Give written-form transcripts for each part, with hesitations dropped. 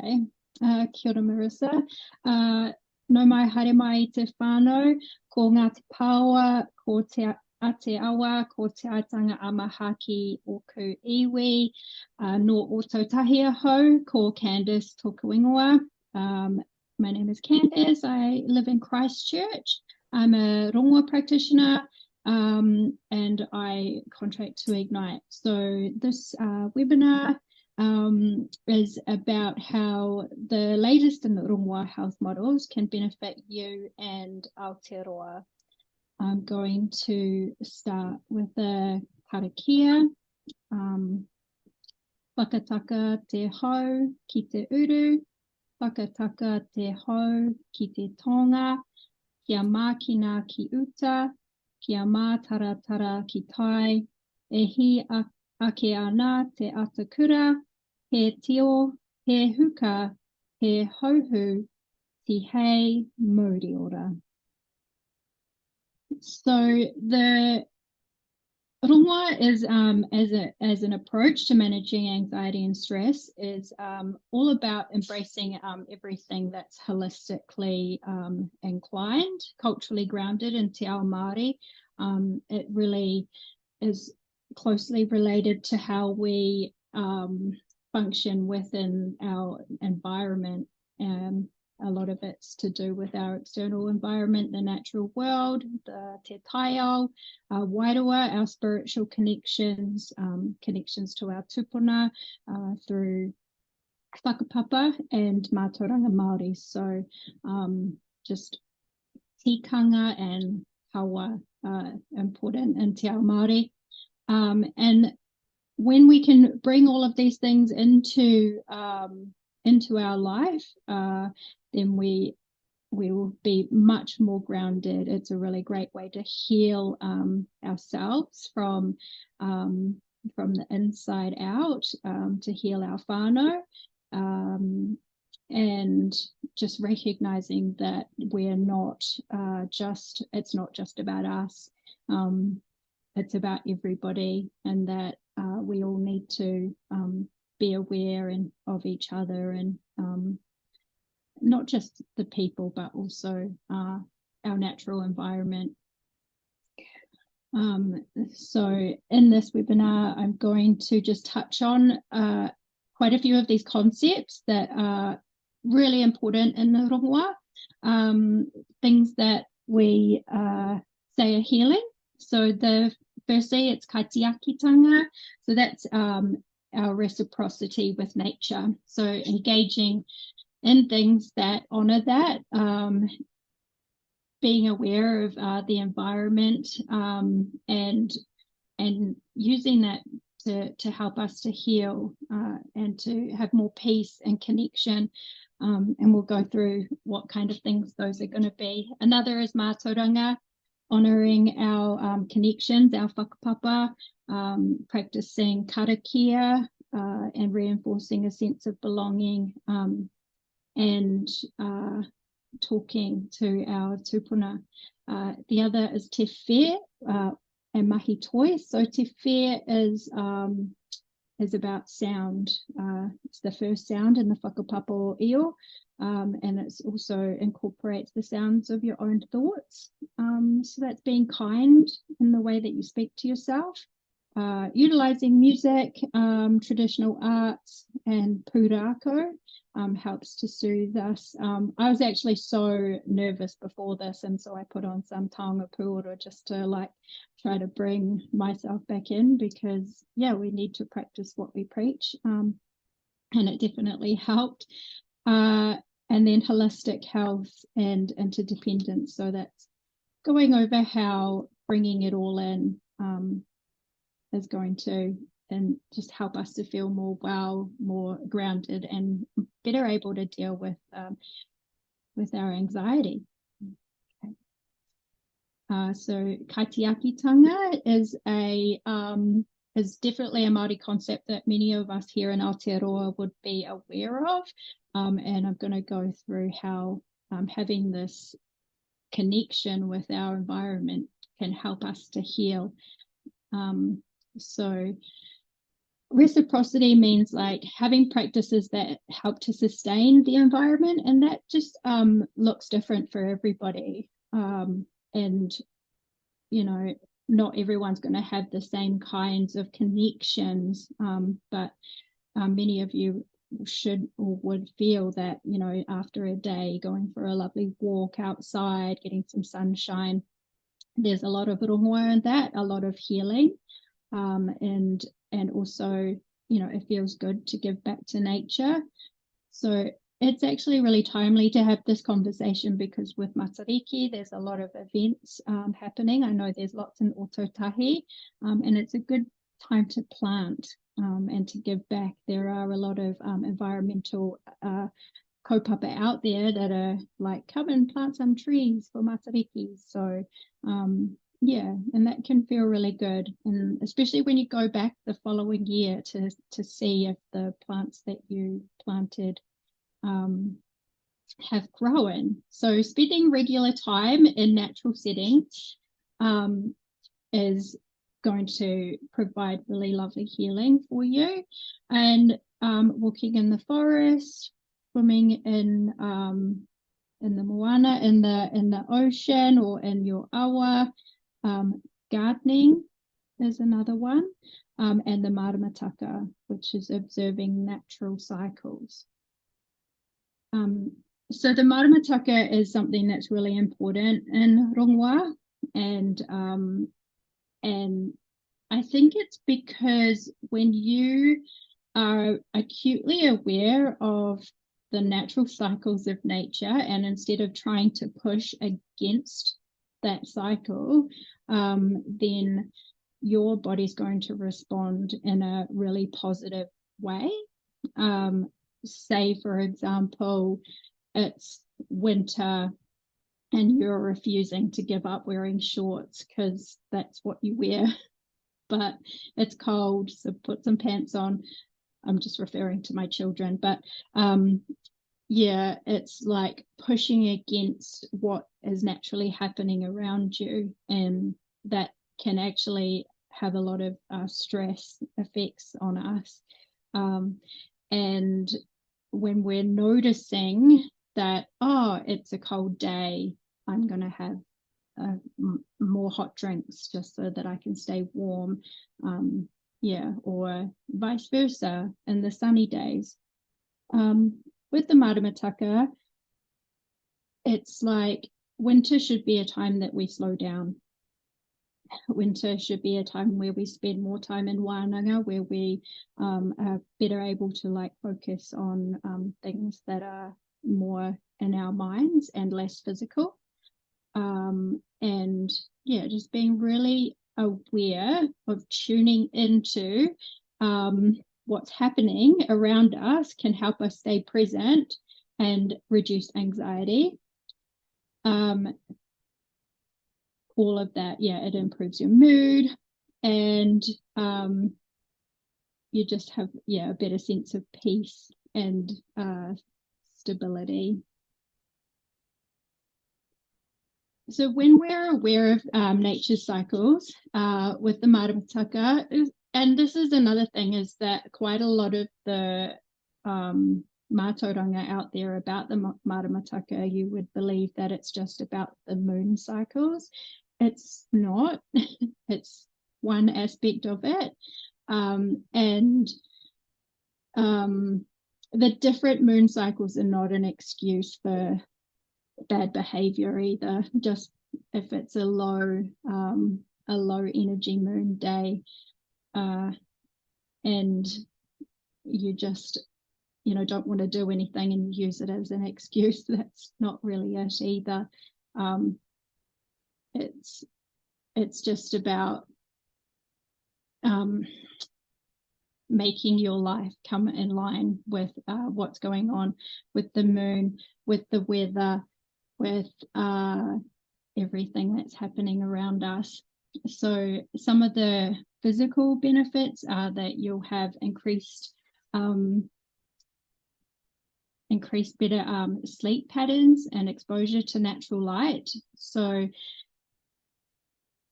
Okay. Kia ora, Marissa. No mai haere mai te whānau, ko ngā te pāua, ko te Aotearoa, ko te aitanga amahaki o ku iwi, no o tautahi ahau, ko Kandace toku ingoa. My name is Kandace. I live in Christchurch. I'm a Rongoā practitioner, and I contract to Ignite. So this webinar is about how the latest in the Rongoā health models can benefit you and Aotearoa. I'm going to start with the karakia, whakataka te hau ki te uru, whakataka te hau ki te tonga, kia mākina ki uta, kia mātaratara ki tai, e hi ake ana te atakura, he tio, he huka, he hauhu, ti hei moriora. So the Rongoā is as an approach to managing anxiety and stress is all about embracing everything that's holistically inclined, culturally grounded in Te Ao Māori. It really is closely related to how we function within our environment. A lot of it's to do with our external environment, the natural world, the te taiao, wairua, our spiritual connections, connections to our tupuna through whakapapa and mātauranga Māori. So just tikanga and hauora important in Te Ao Māori. And when we can bring all of these things into our life, then we will be much more grounded. It's a really great way to heal ourselves from the inside out, to heal our whānau, and just recognizing that we're not it's not just about us, it's about everybody, and that we all need to be aware of each other, and not just the people, but also our natural environment. So in this webinar, I'm going to just touch on quite a few of these concepts that are really important in the Rongoā, things that we say are healing. So firstly, it's kaitiakitanga. So that's our reciprocity with nature. So engaging in things that honor that, being aware of the environment, and using that to help us to heal and to have more peace and connection. And we'll go through what kind of things those are going to be. Another is mātauranga, honoring our connections, our whakapapa, practicing karakia, and reinforcing a sense of belonging, and talking to our tupuna. The other is te whē, and mahi toi. So te whē is about sound. It's the first sound in the whakapapa o io, and it also incorporates the sounds of your own thoughts. So that's being kind in the way that you speak to yourself, utilizing music, traditional arts, and pūrākau helps to soothe us. I was actually so nervous before this, and so I put on some taonga pūoro just to try to bring myself back in, because we need to practice what we preach, and it definitely helped. And then holistic health and interdependence. So that's going over how bringing it all in is going to just help us to feel more well, more grounded, and better able to deal with our anxiety. Okay. So kaitiakitanga is definitely a Māori concept that many of us here in Aotearoa would be aware of, and I'm going to go through how having this connection with our environment can help us to heal. So reciprocity means like having practices that help to sustain the environment, and that just looks different for everybody. And you know, not everyone's going to have the same kinds of connections, but many of you should or would feel that, you know, after a day going for a lovely walk outside, getting some sunshine, there's a lot of rongoā in that, a lot of healing, and also, you know, it feels good to give back to nature. So it's actually really timely to have this conversation, because with Matariki, there's a lot of events happening. I know there's lots in Ototahi, and it's a good time to plant and to give back. There are a lot of environmental kaupapa out there that are like, come and plant some trees for Matariki. So yeah, and that can feel really good, and especially when you go back the following year to see if the plants that you planted have grown. So spending regular time in natural settings is going to provide really lovely healing for you. And walking in the forest, swimming in the moana, in the ocean, or in your awa, gardening is another one, and the maramataka, which is observing natural cycles. So the maramataka is something that's really important in Rongoā, and I think it's because when you are acutely aware of the natural cycles of nature, and instead of trying to push against that cycle, then your body's going to respond in a really positive way. Say, for example, it's winter and you're refusing to give up wearing shorts because that's what you wear, but it's cold, so put some pants on. I'm just referring to my children, but yeah, it's like pushing against what is naturally happening around you, and that can actually have a lot of stress effects on us. And when we're noticing that, oh, it's a cold day, I'm going to have more hot drinks just so that I can stay warm, yeah, or vice versa in the sunny days. With the maramataka, it's like winter should be a time that we slow down. Winter should be a time where we spend more time in wānanga, where we are better able to like focus on things that are more in our minds and less physical. And yeah, just being really aware of tuning into what's happening around us can help us stay present and reduce anxiety. All of that, yeah, it improves your mood, and you just have, yeah, a better sense of peace and stability. So when we're aware of nature's cycles with the maramataka, and this is another thing, is that quite a lot of the mātauranga out there about the maramataka, you would believe that it's just about the moon cycles. It's not. It's one aspect of it. And the different moon cycles are not an excuse for bad behavior either. Just if it's a low energy moon day, and you just, you know, don't want to do anything and you use it as an excuse, that's not really it either. It's just about making your life come in line with what's going on with the moon, with the weather, with everything that's happening around us. So some of the physical benefits are that you'll have increased better sleep patterns and exposure to natural light. So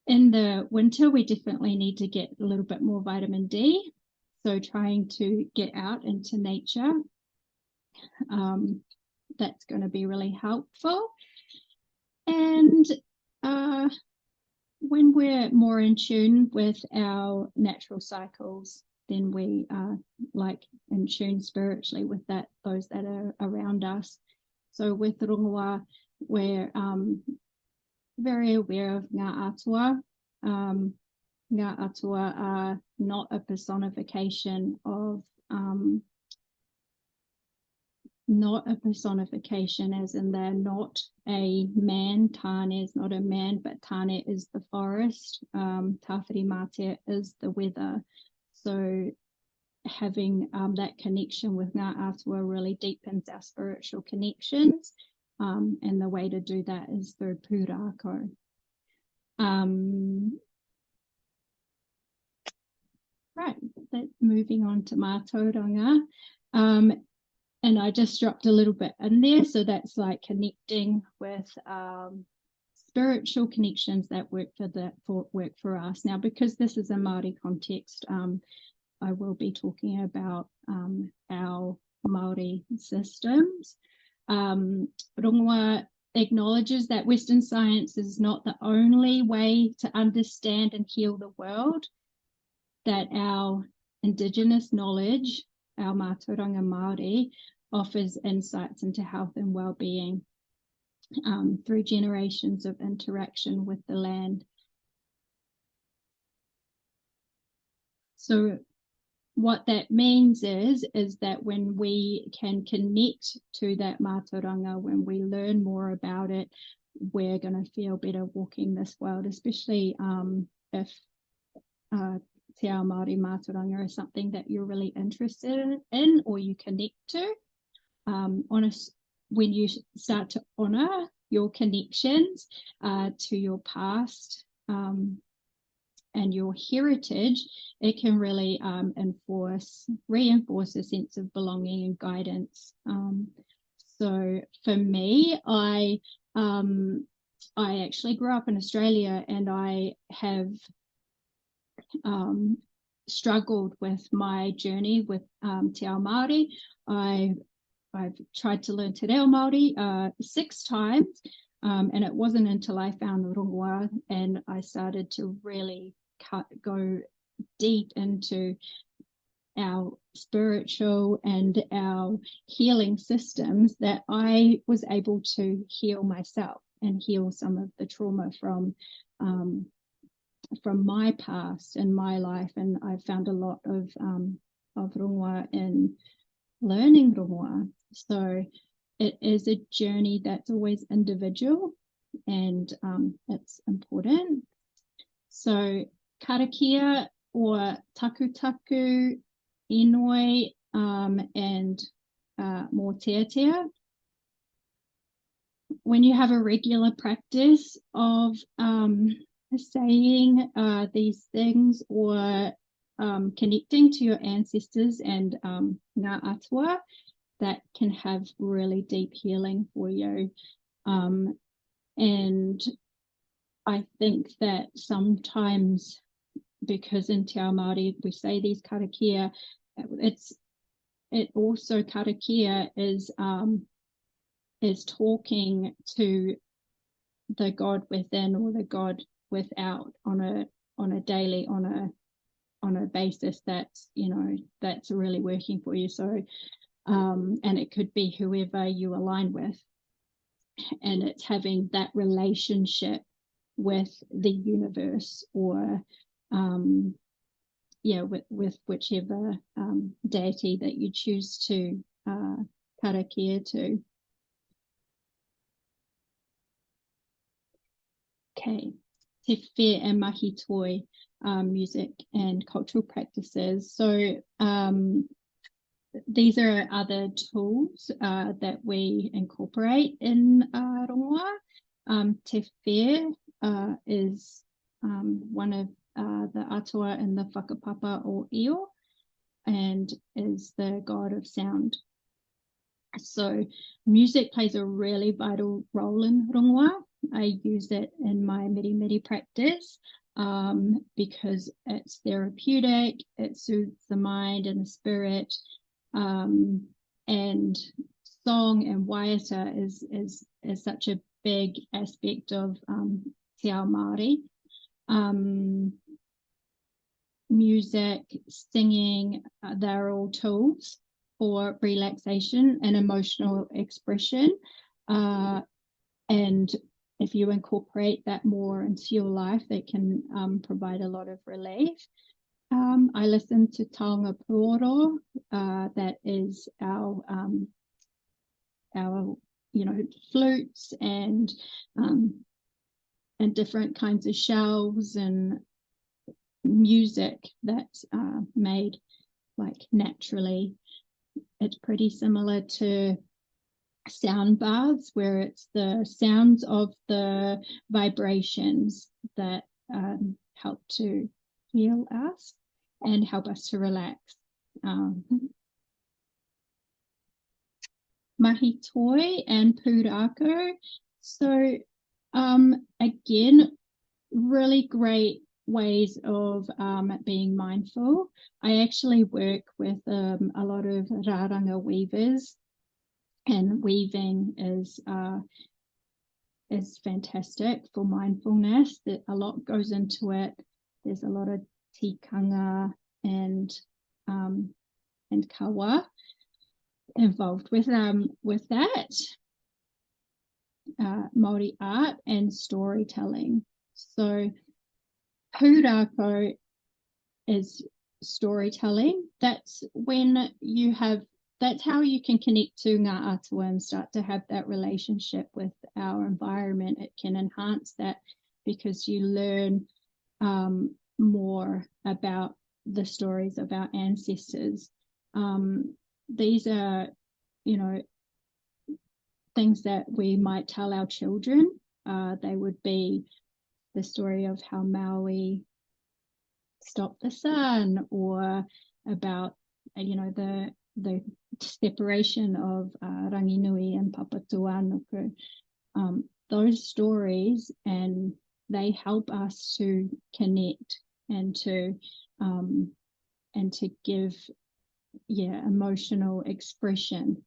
in the winter, we definitely need to get a little bit more vitamin D. So trying to get out into nature, that's going to be really helpful. And when we're more in tune with our natural cycles, then we are like in tune spiritually with those that are around us. So with Rongoā, we're very aware of ngā atua. Ngā atua are not a personification of not a personification as in they're not a man. Tane is not a man, but Tane is the forest. Tawhiri mate is the weather. So having that connection with ngā atua really deepens our spiritual connections. And the way to do that is through pūrākau. Right, moving on to mātauranga. And I just dropped a little bit in there. So that's like connecting with spiritual connections that work for us. Now, because this is a Māori context, I will be talking about our Māori systems. Rongoā acknowledges that Western science is not the only way to understand and heal the world, that our Indigenous knowledge, our mātauranga Māori, offers insights into health and well-being through generations of interaction with the land. So what that means is that when we can connect to that mātauranga, when we learn more about it, we're going to feel better walking this world, especially if te ao Māori mātauranga is something that you're really interested in or you connect to. When you start to honour your connections to your past and your heritage, it can really reinforce a sense of belonging and guidance. So for me, I actually grew up in Australia, and I have struggled with my journey with te ao Māori. I've tried to learn te reo Māori 6 times, and it wasn't until I found Rongoā and I started to really go deep into our spiritual and our healing systems that I was able to heal myself and heal some of the trauma from my past and my life. And I found a lot of Rongoā in learning Rongoā. So it is a journey that's always individual, and it's important. So karakia or taku inoi and mōteatea. When you have a regular practice of saying these things or connecting to your ancestors and ngā atua, that can have really deep healing for you. And I think that sometimes, because in te ao Māori we say these karakia, karakia is talking to the God within or the God without on a daily, on a basis that's really working for you. So and it could be whoever you align with, and it's having that relationship with the universe or with whichever deity that you choose to karakia to. Okay, te whē and mahi toi, music and cultural practices. So these are other tools that we incorporate in Rongoā. Te whē is one of the atua in the whakapapa o Io, and is the god of sound. So music plays a really vital role in Rongoā. I use it in my miri practice. because it's therapeutic, it soothes the mind and the spirit, and song and waiata is such a big aspect of te ao Māori. Music, singing, they're all tools for relaxation and emotional expression. And if you incorporate that more into your life, that can provide a lot of relief. I listen to taonga puoro, that is our flutes and different kinds of shells and music that's made like naturally. It's pretty similar to sound baths, where it's the sounds of the vibrations that help to heal us and help us to relax. Mahi toi and pūrākau. So again, really great ways of being mindful. I actually work with a lot of rāranga weavers, and weaving is fantastic for mindfulness. That a lot goes into it. There's a lot of tikanga and kawa involved with that. Māori art and storytelling. So pūrākau is storytelling. That's how you can connect to ngā atua and start to have that relationship with our environment. It can enhance that because you learn more about the stories of our ancestors. These are, things that we might tell our children. They would be the story of how Maui stopped the sun, or about the separation of Ranginui and Papatūānuku. Those stories, and they help us to connect and to give emotional expression.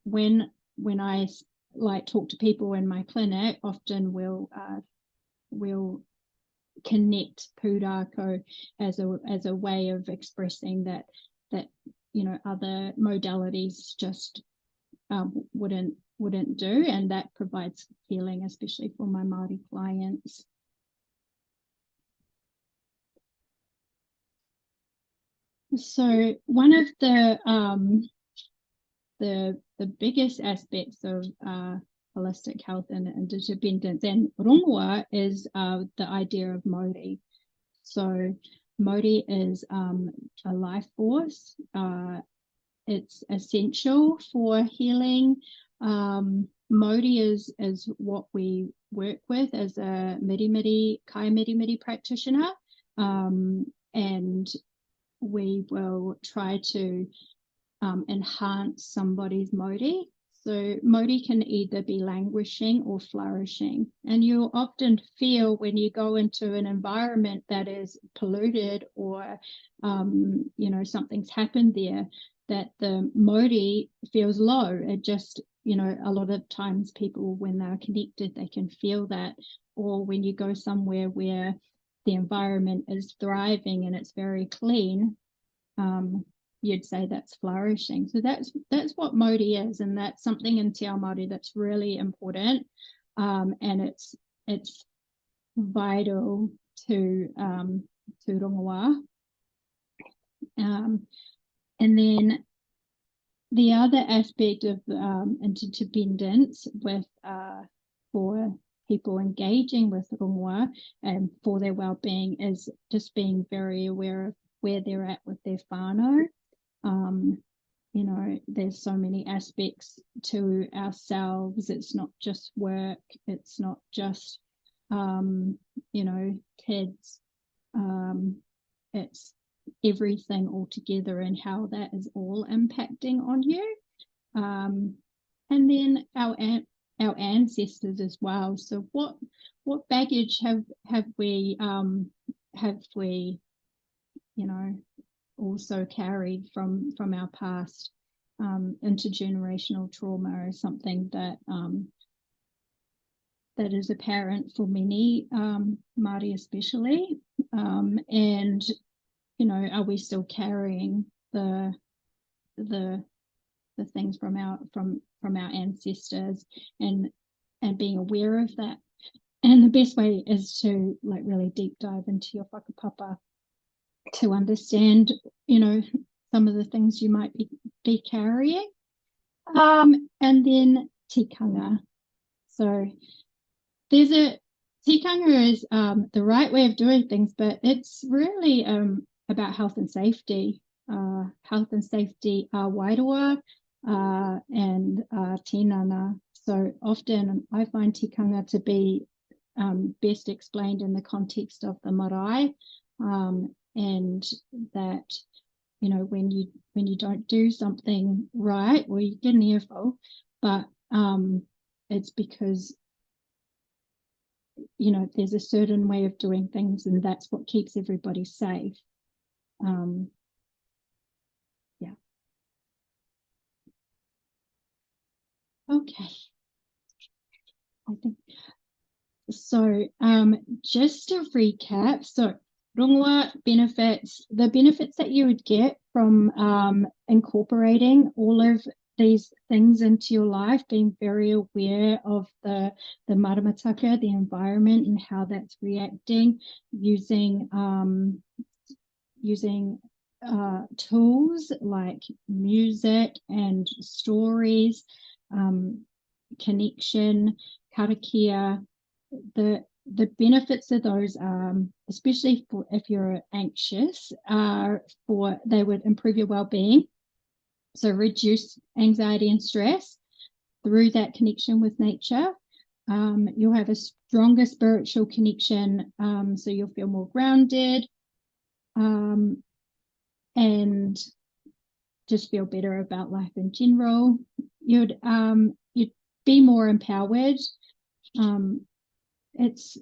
When I talk to people in my clinic, often we'll connect pūrākau as a way of expressing that other modalities just wouldn't do, and that provides healing, especially for my Māori clients. So one of the biggest aspects of holistic health and interdependence and rongoā is the idea of Māori. So Māori is a life force. It's essential for healing. Māori is what we work with as a kai mirimiri practitioner, and we will try to enhance somebody's Māori. So Māori can either be languishing or flourishing. And you'll often feel when you go into an environment that is polluted, or, something's happened there, that the Māori feels low. It just, a lot of times people, when they're connected, they can feel that. Or when you go somewhere where the environment is thriving and it's very clean, you'd say that's flourishing. So that's what Māori is, and that's something in te ao Māori that's really important, and it's vital to rongoā. And then the other aspect of interdependence with for people engaging with rongoā and for their well-being is just being very aware of where they're at with their whānau. There's so many aspects to ourselves. It's not just work. It's not just, kids. It's everything all together, and how that is all impacting on you. And then our our ancestors as well. So what baggage have we also carried from our past? Intergenerational trauma is something that that is apparent for many, Māori especially, and are we still carrying the things from our ancestors, and being aware of that? And the best way is to really deep dive into your whakapapa to understand some of the things you might be carrying. And then tikanga. So there's tikanga is the right way of doing things, but it's really about health and safety. Health and safety Aotearoa and tinana. So often I find tikanga to be best explained in the context of the marae, and that when you don't do something right, well, you get an earful, but it's because there's a certain way of doing things, and that's what keeps everybody safe. Yeah. Okay. I think so. Just to recap, so Rongoā benefits, the benefits that you would get from incorporating all of these things into your life, being very aware of the maramataka, the environment, and how that's reacting, using tools like music and stories, connection, karakia. The benefits of those, especially for if you're anxious, they would improve your well-being. So reduce anxiety and stress through that connection with nature. You'll have a stronger spiritual connection, so you'll feel more grounded, and just feel better about life in general. You'd be more empowered. It's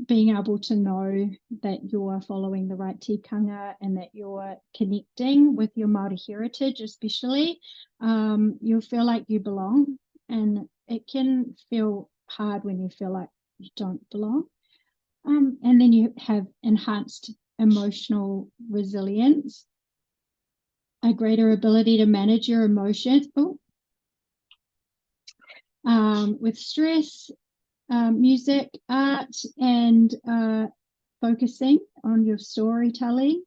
being able to know that you're following the right tikanga and that you're connecting with your Māori heritage, especially. You'll feel like you belong, and it can feel hard when you feel like you don't belong. And then you have enhanced emotional resilience, a greater ability to manage your emotions. With stress, music, art, and focusing on your storytelling,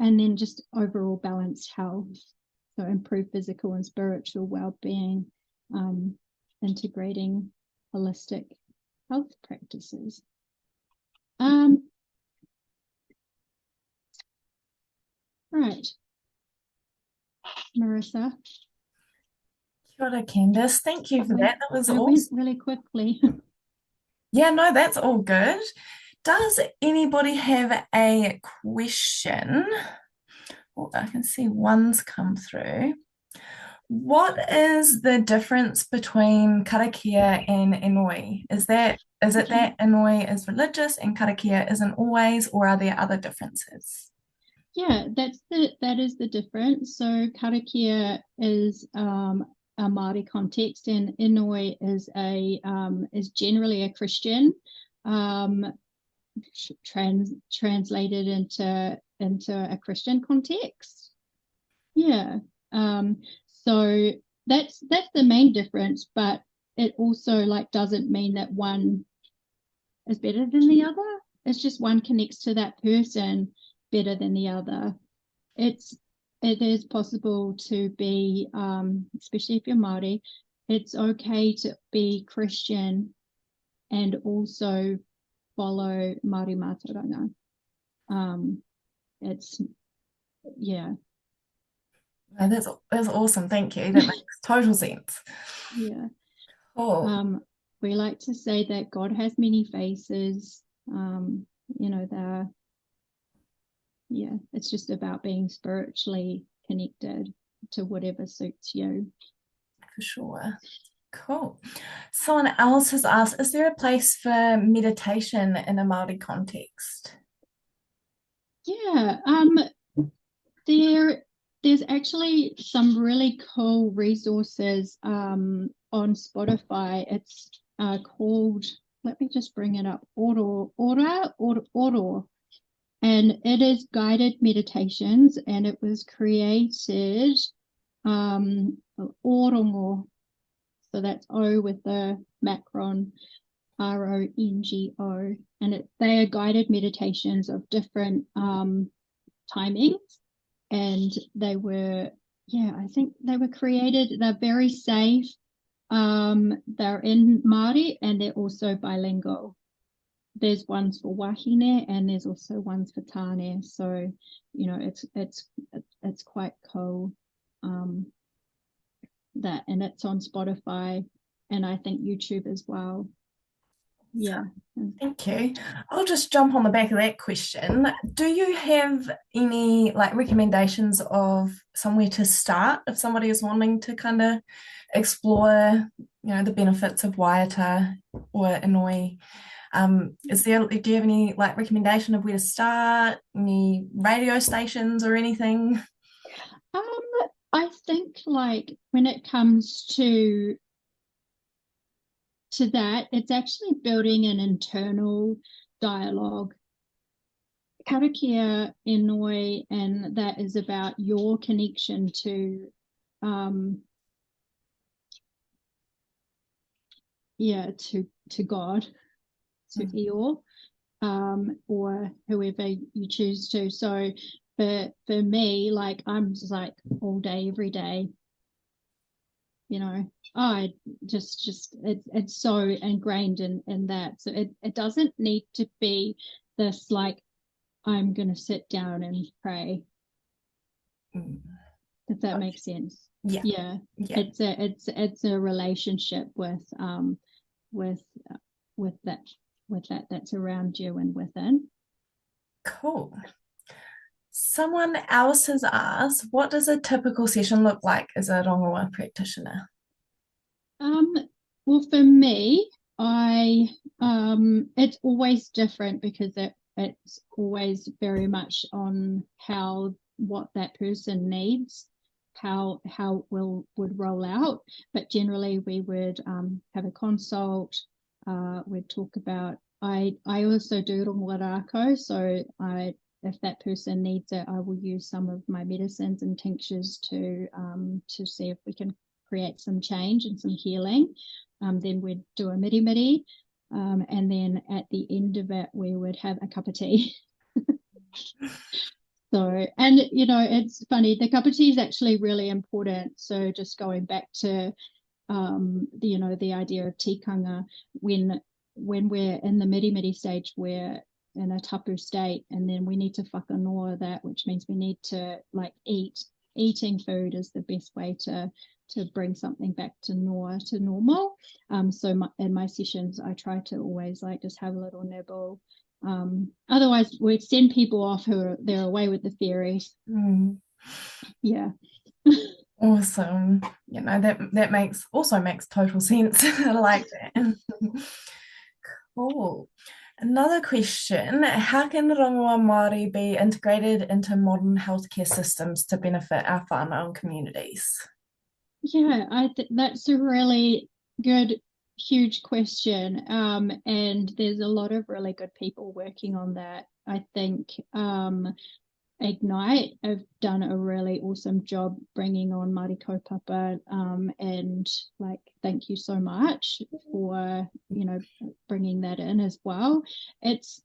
and then just overall balanced health. So improve physical and spiritual well-being, integrating holistic health practices. Right, Marissa. Kia ora, Kandace. Thank you for that. That was awesome. Went really quickly. Yeah, no, that's all good. Does anybody have a question? Oh, I can see one's come through. What is the difference between karakia and enoi? Is it that enoi is religious and karakia isn't always, or are there other differences? Yeah, that is the difference. So karakia is a Māori context, and enoi is generally a Christian, translated into a Christian context. Yeah. So that's the main difference, but it also doesn't mean that one is better than the other. It's just one connects to that person better than the other. It is possible to be, especially if you're Māori, it's okay to be Christian and also follow Māori mātauranga. It's, yeah. That's awesome. Thank you. That makes total sense. Yeah. Cool. We like to say that God has many faces. It's just about being spiritually connected to whatever suits you. For sure. Cool. Someone else has asked, is there a place for meditation in a Māori context? Yeah, there's actually some really cool resources on Spotify. It's called, let me just bring it up, Oro, and it is guided meditations, and it was created Orongo, so that's O with the macron, Rongo, and they are guided meditations of different timings, and I think they were created, they're very safe, they're in Māori, and they're also bilingual. There's ones for wahine, and there's also ones for tāne, so it's quite cool, that, and it's on Spotify and I think YouTube as well. Yeah. Thank you. I'll just jump on the back of that question. Do you have any recommendations of somewhere to start if somebody is wanting to kind of explore, the benefits of waiata or inui? Do you have any recommendation of where to start? Any radio stations or anything? I think when it comes to that, it's actually building an internal dialogue. Karakia Inui, and that is about your connection to God, to Eo, or whoever you choose to. So for me, I'm just all day, every day, I just it's so ingrained in that. So it doesn't need to be this I'm gonna sit down and pray. If that makes sense. Yeah. It's a relationship with that that's around you and within. Cool. Someone else has asked, what does a typical session look like as a Rongoā practitioner? Well, for me, it's always different because it's always very much on what that person needs, how it would roll out. But generally, we would have a consult. We'd talk about. I also do rongoā, so if that person needs it, I will use some of my medicines and tinctures to see if we can create some change and some healing. Then we'd do a miri, and then at the end of it, we would have a cup of tea. So, and it's funny, the cup of tea is actually really important. So just going back to the idea of tikanga, when we're in the miri stage, we're in a tapu state, and then we need to whakanoa that, which means we need to eating food is the best way to bring something back to normal. So in my sessions, I try to always just have a little nibble. Otherwise, we'd send people off they're away with the fairies. Yeah. Awesome. That makes total sense. I like that. Cool. Another question, how can Rongoā Māori be integrated into modern healthcare systems to benefit our whānau and communities? Yeah, I think that's a really good, huge question. And there's a lot of really good people working on that. I think Ignite have done a really awesome job bringing on Māori kaupapa, and thank you so much for bringing that in as well. It's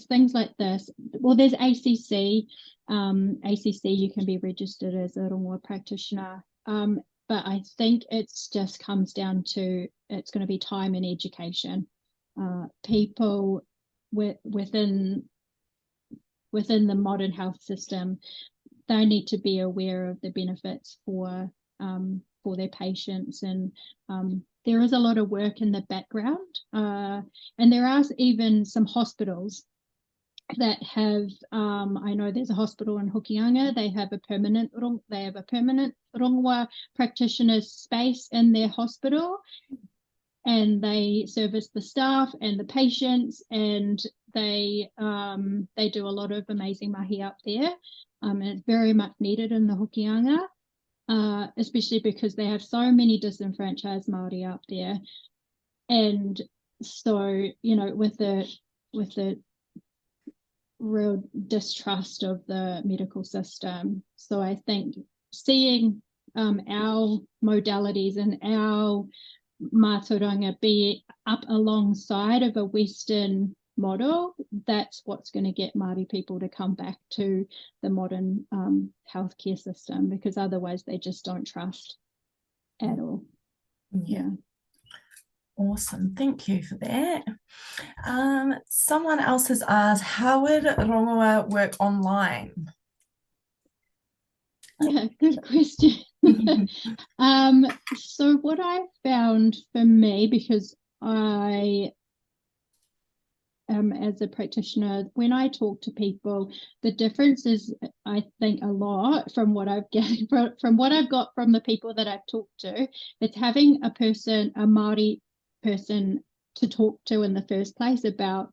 things like this. Well, there's ACC. ACC, you can be registered as a Rongoā practitioner, but I think it's just comes down to it's going to be time and education. People within the modern health system, they need to be aware of the benefits for their patients, and there is a lot of work in the background, and there are even some hospitals that have, I know there's a hospital in Hokianga, they have a permanent Rongoā practitioner space in their hospital, and they service the staff and the patients, and they do a lot of amazing mahi up there, and it's very much needed in the Hokianga, especially because they have so many disenfranchised Māori up there. And so, you know, with the real distrust of the medical system. So I think seeing our modalities and our mātauranga be up alongside of a Western model, that's what's going to get Māori people to come back to the modern healthcare system, because otherwise they just don't trust at all. Yeah. Awesome, thank you for that. Someone else has asked, how would Rongoā work online? Yeah, good question. So what I found for me, because I as a practitioner, when I talk to people, the difference is, I think, a lot from what I've gathered from what I've got from the people that I've talked to. It's having a Māori person to talk to in the first place about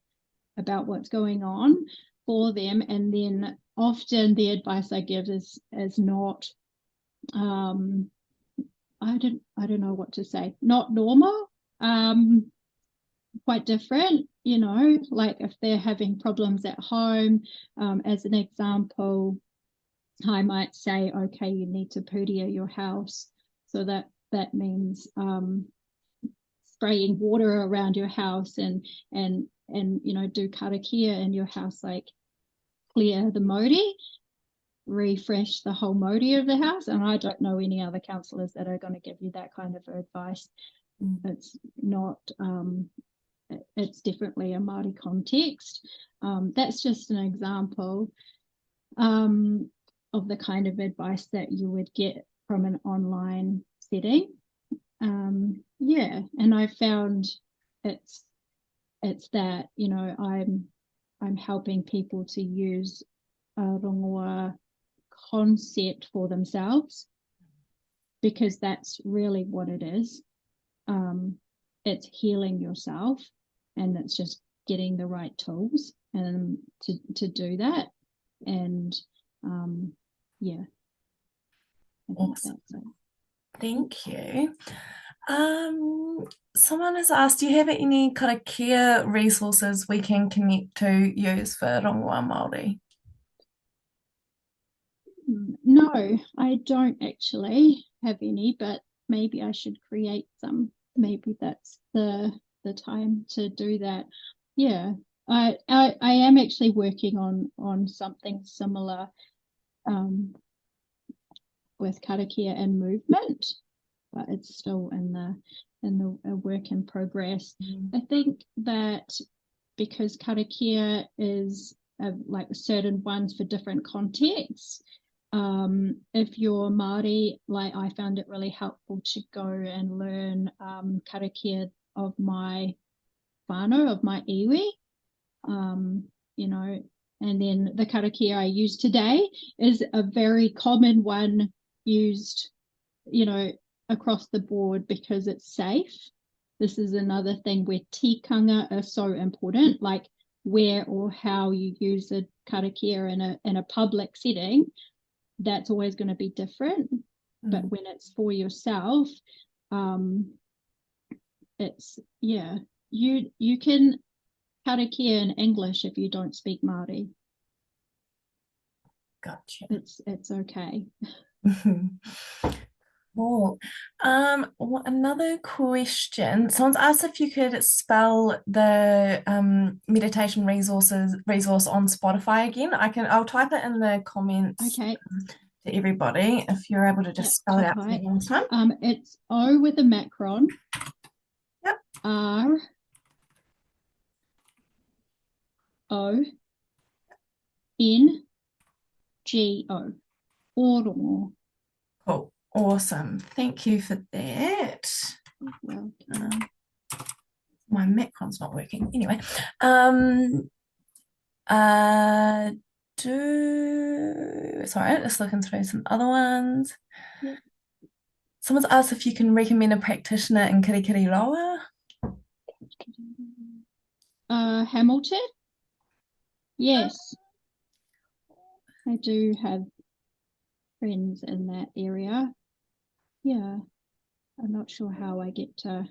what's going on for them, and then often the advice I give is not I don't know what to say, not normal, quite different, you know, like if they're having problems at home, as an example, I might say, okay, you need to pūria your house. So that means spraying water around your house and you know, do karakia in your house, like clear the modi, refresh the whole modi of the house. And I don't know any other counsellors that are going to give you that kind of advice. It's not it's definitely a Māori context. That's just an example of the kind of advice that you would get from an online setting. Yeah, and I found it's that, you know, I'm helping people to use a Rongoā concept for themselves, because that's really what it is. It's healing yourself, and it's just getting the right tools and to do that. And yeah, I think awesome. that's it. Thank you. Someone has asked, do you have any karakia resources we can connect to use for Rongoā Māori? No, I don't actually have any, but maybe I should create some. Maybe that's the time to do that. Yeah, I am actually working on something similar with karakia and movement, but it's still in the work in progress. I think that because karakia is like certain ones for different contexts. If you're Māori, like I found it really helpful to go and learn karakia of my whānau, of my iwi, you know, and then the karakia I use today is a very common one used, you know, across the board because it's safe. This is another thing where tikanga are so important, like where or how you use a karakia in a public setting. That's always going to be different. But when it's for yourself, it's, yeah, you can karakia in English if you don't speak Māori. Gotcha. It's okay. Cool. Another question. Someone's asked if you could spell the meditation resource on Spotify again. I'll type it in the comments. Okay. To everybody, if you're able to just spell it out for me one time. It's O with a macron. Yep. R O N G O. Ōrongo. Cool. Awesome. Thank you for that. Welcome. My macron's not working. Anyway, Sorry, just looking through some other ones. Yeah. Someone's asked if you can recommend a practitioner in Kirikiriroa. Hamilton. Yes, I do have friends in that area. Yeah, I'm not sure how I get to.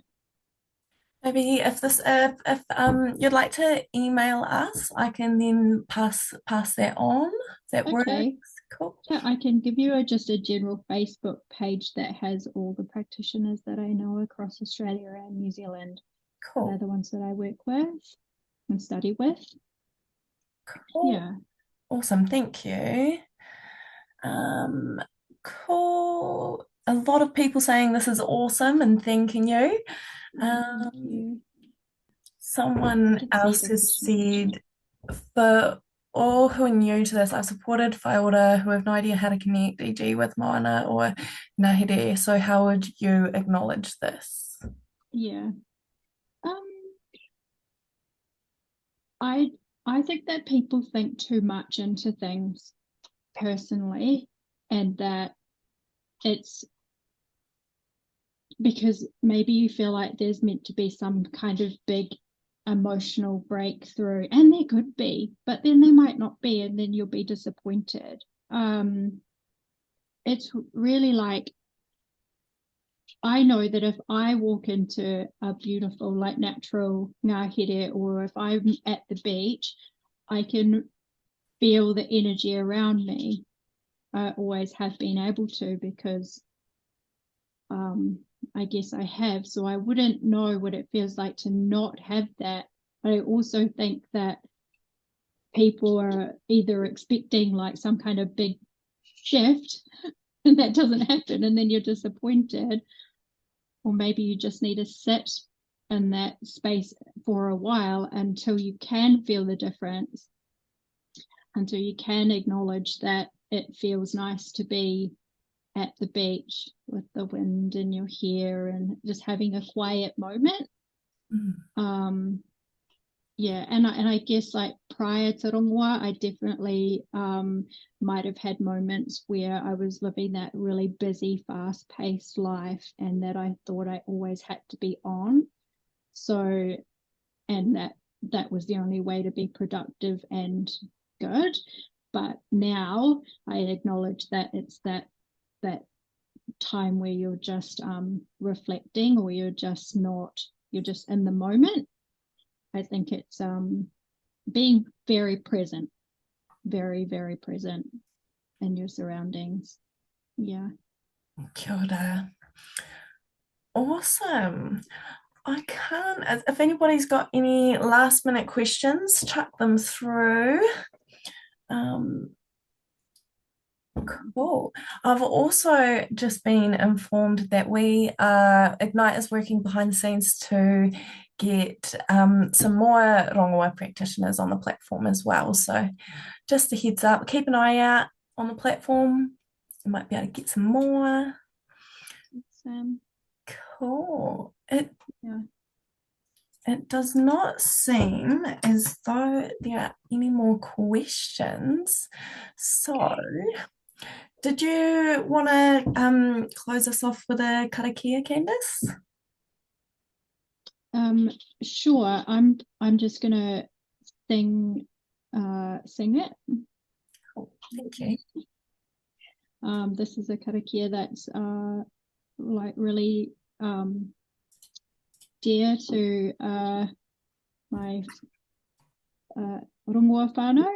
Maybe if you'd like to email us, I can then pass that on. If that works. Okay. Cool. Yeah, I can give you just a general Facebook page that has all the practitioners that I know across Australia and New Zealand. They're Cool. the ones that I work with and study with. Cool. Yeah. Awesome. Thank you. Cool. A lot of people saying this is awesome and thanking you. Thank you. I Someone can see else the has question actually. said, for all who are new to this, I've supported hauora who have no idea how to connect, e.g. with moana or ngahere. So how would you acknowledge this? Yeah. Um, I I think that people think too much into things personally, and that it's because maybe you feel like there's meant to be some kind of big emotional breakthrough, and there could be, but then there might not be, and then you'll be disappointed. It's really like, I know that if I walk into a beautiful, like natural ngahere, or if I'm at the beach, I can feel the energy around me. I always have been able to, because I guess I have. So I wouldn't know what it feels like to not have that. But I also think that people are either expecting like some kind of big shift and that doesn't happen, and then you're disappointed, or maybe you just need to sit in that space for a while until you can feel the difference, until you can acknowledge that it feels nice to be at the beach with the wind in your hair and just having a quiet moment. Yeah, and I guess like prior to Rongoā, I definitely might have had moments where I was living that really busy, fast-paced life, and that I thought I always had to be on. So, and that was the only way to be productive and good. But now I acknowledge that it's that time where you're just reflecting, or you're just not, you're just in the moment. I think it's being very present, very, very present in your surroundings. Yeah. Kia ora. Awesome. I can't, if anybody's got any last minute questions, chuck them through. Cool. I've also just been informed that Ignite is working behind the scenes to get some more Rongoā practitioners on the platform as well. So just a heads up, keep an eye out on the platform. You might be able to get some more. Cool. Yeah. It does not seem as though there are any more questions. So did you want to close us off with a karakia, Kandace? Sure. I'm just gonna sing it. Cool. Thank you. This is a karakia that's like really dear to my Rongoā whānau.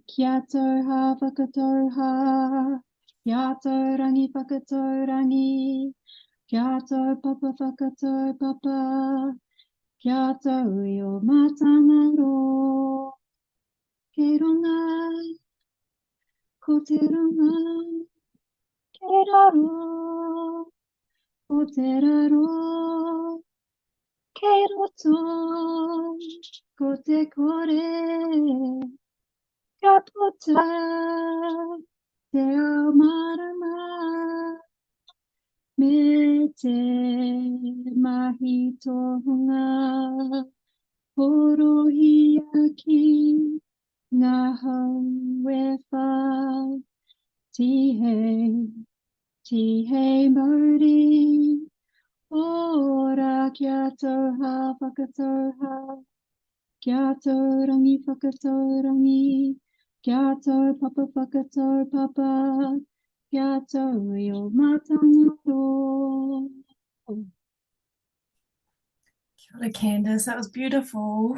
Kia tauha whakatauha, kia tau rangi whakatau rangi, kia tau papa whakatau papa, kia tau I o mātangaro. Ke ronga, ko te ronga, ke raro, ko te raro, ke roto, ko te kore. Ka puta te ao marama, me te mahi tohunga. Tihe, tihe Māori, ora kia toha whakatoha, kia tō rangi whakatō rangi, kia tō papa whakatō papa, kia tō i o mātanga tō. Kia ora, Kandace. That was beautiful.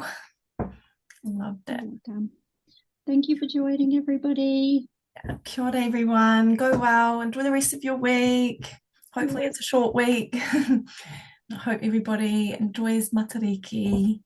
Loved it. Welcome. Thank you for joining, everybody. Kia ora, everyone. Go well. Enjoy the rest of your week. Hopefully it's a short week. I hope everybody enjoys Matariki.